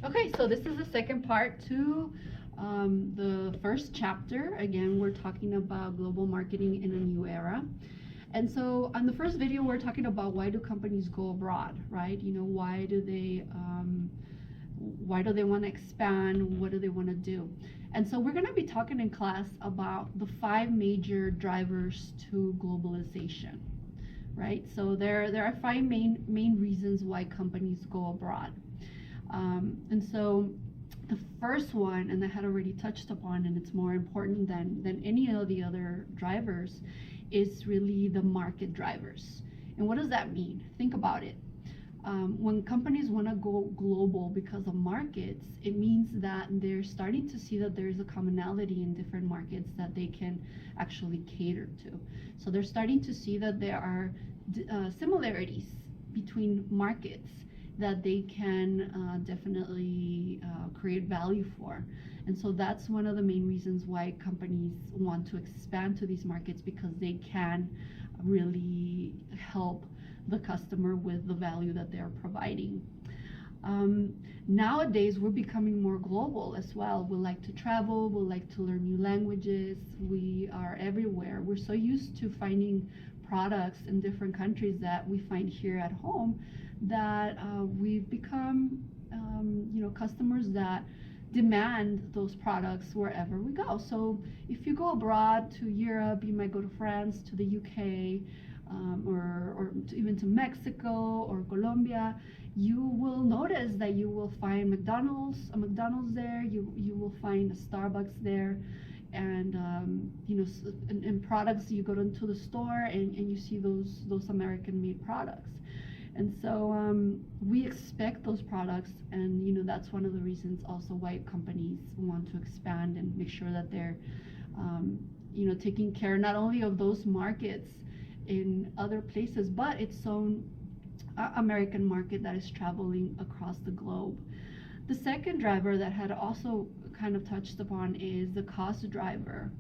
Okay, so this is the second part to the first chapter. Again, we're talking about global marketing in a new era. And so on the first video, we're talking about why do companies go abroad, right? Why do they want to expand? What do they want to do? And so we're going to be talking in class about the five major drivers to globalization, right? So there are five main reasons why companies go abroad. And so the first one, and I had already touched upon, and it's more important than any of the other drivers, is really the market drivers. And what does that mean? Think about it. When companies want to go global because of markets, it means that they're starting to see that there's a commonality in different markets that they can actually cater to. So they're starting to see that there are similarities between markets that they can definitely create value for. And so that's one of the main reasons why companies want to expand to these markets, because they can really help the customer with the value that they're providing. Nowadays, we're becoming more global as well. We like to travel, we like to learn new languages, we are everywhere. We're so used to finding products in different countries that we find here at home that we've become, customers that demand those products wherever we go. So if you go abroad to Europe, you might go to France, to the UK, or even to Mexico or Colombia, you will notice that you will find a McDonald's there. You will find a Starbucks there, and in products you go into the store and you see those American-made products. And so we expect those products, and that's one of the reasons also why companies want to expand and make sure that they're taking care not only of those markets in other places, but its own American market that is traveling across the globe. The second driver that had also kind of touched upon is the cost driver.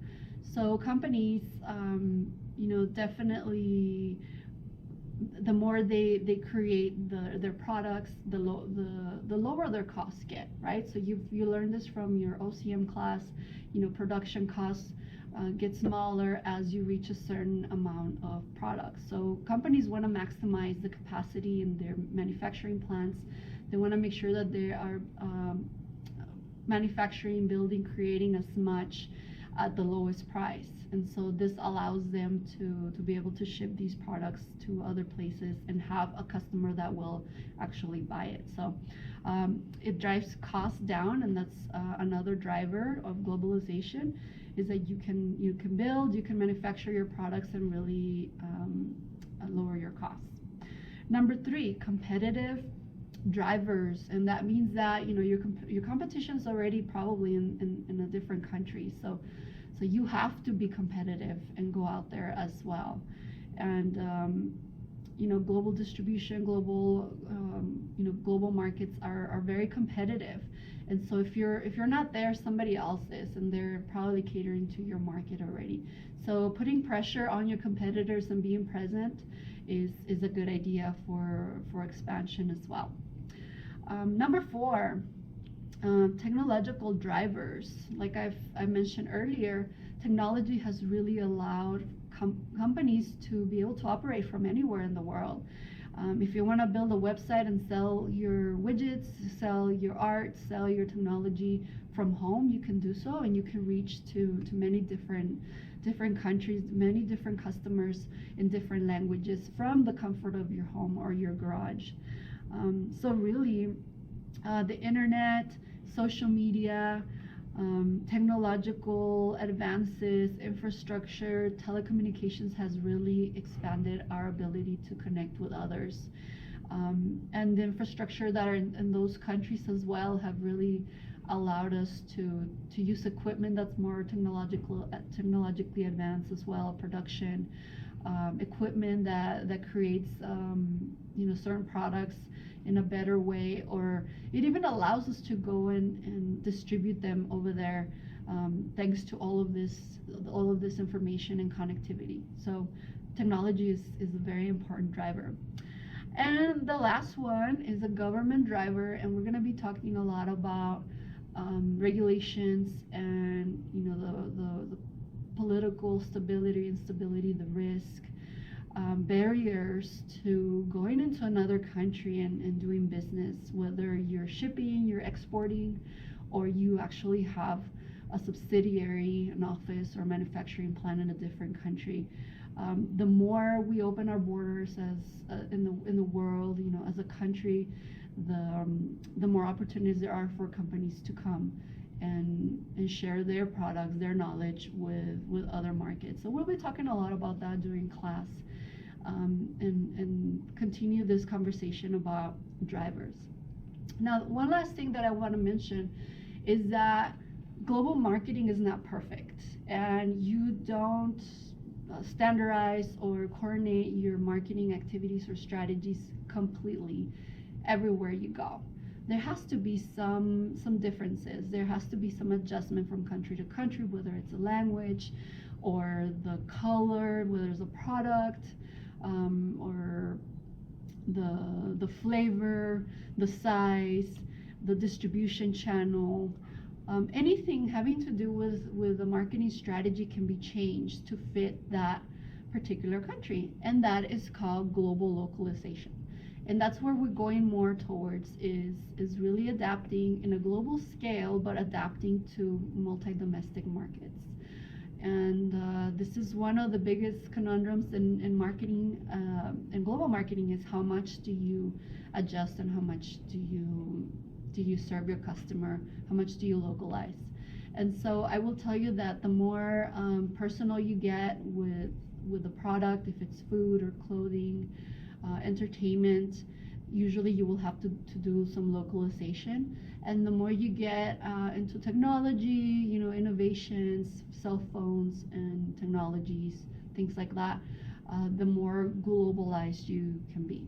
So companies, definitely, the more they create their products, the lower their costs get, right? So you learned this from your OCM class. Production costs get smaller as you reach a certain amount of products. So companies want to maximize the capacity in their manufacturing plants. They want to make sure that they are manufacturing, building, creating as much at the lowest price. And so this allows them to be able to ship these products to other places and have a customer that will actually buy it. So it drives costs down, and that's another driver of globalization, is that you can build, you can manufacture your products and really lower your costs. Number three, competitive drivers, and that means that your competition is already probably in a different country. So you have to be competitive and go out there as well. And global distribution, global markets are very competitive. And so if you're not there, somebody else is, and they're probably catering to your market already. So putting pressure on your competitors and being present is a good idea for expansion as well. Number four, technological drivers. Like I mentioned earlier, technology has really allowed companies to be able to operate from anywhere in the world. If you want to build a website and sell your widgets, sell your art, sell your technology from home, you can do so, and you can reach to many different countries, many different customers in different languages from the comfort of your home or your garage. So really, the internet, social media, technological advances, infrastructure, telecommunications has really expanded our ability to connect with others. And the infrastructure that are in those countries as well have really allowed us to use equipment that's more technologically advanced as well, production, equipment that creates certain products in a better way, or it even allows us to go and distribute them over there, thanks to all of this information and connectivity. So technology is a very important driver. And the last one is a government driver, and we're going to be talking a lot about regulations and the political stability, instability, the risk, barriers to going into another country and doing business, whether you're shipping, you're exporting, or you actually have a subsidiary, an office, or manufacturing plant in a different country. The more we open our borders as in the world, as a country, the more opportunities there are for companies to come and share their products, their knowledge with other markets. So we'll be talking a lot about that during class, and continue this conversation about drivers. Now, one last thing that I want to mention is that global marketing is not perfect, and you don't standardize or coordinate your marketing activities or strategies completely everywhere you go. There has to be some differences. There has to be some adjustment from country to country, whether it's a language or the color, whether it's a product, or the flavor, the size, the distribution channel. Anything having to do with the marketing strategy can be changed to fit that particular country, and that is called global localization. And that's where we're going more towards, is really adapting in a global scale, but adapting to multi-domestic markets. And this is one of the biggest conundrums in marketing, in global marketing, is how much do you adjust and how much do you serve your customer, how much do you localize. And so I will tell you that the more personal you get with the product, if it's food or clothing, entertainment, usually you will have to do some localization. And the more you get into technology, innovations, cell phones and technologies, things like that, the more globalized you can be.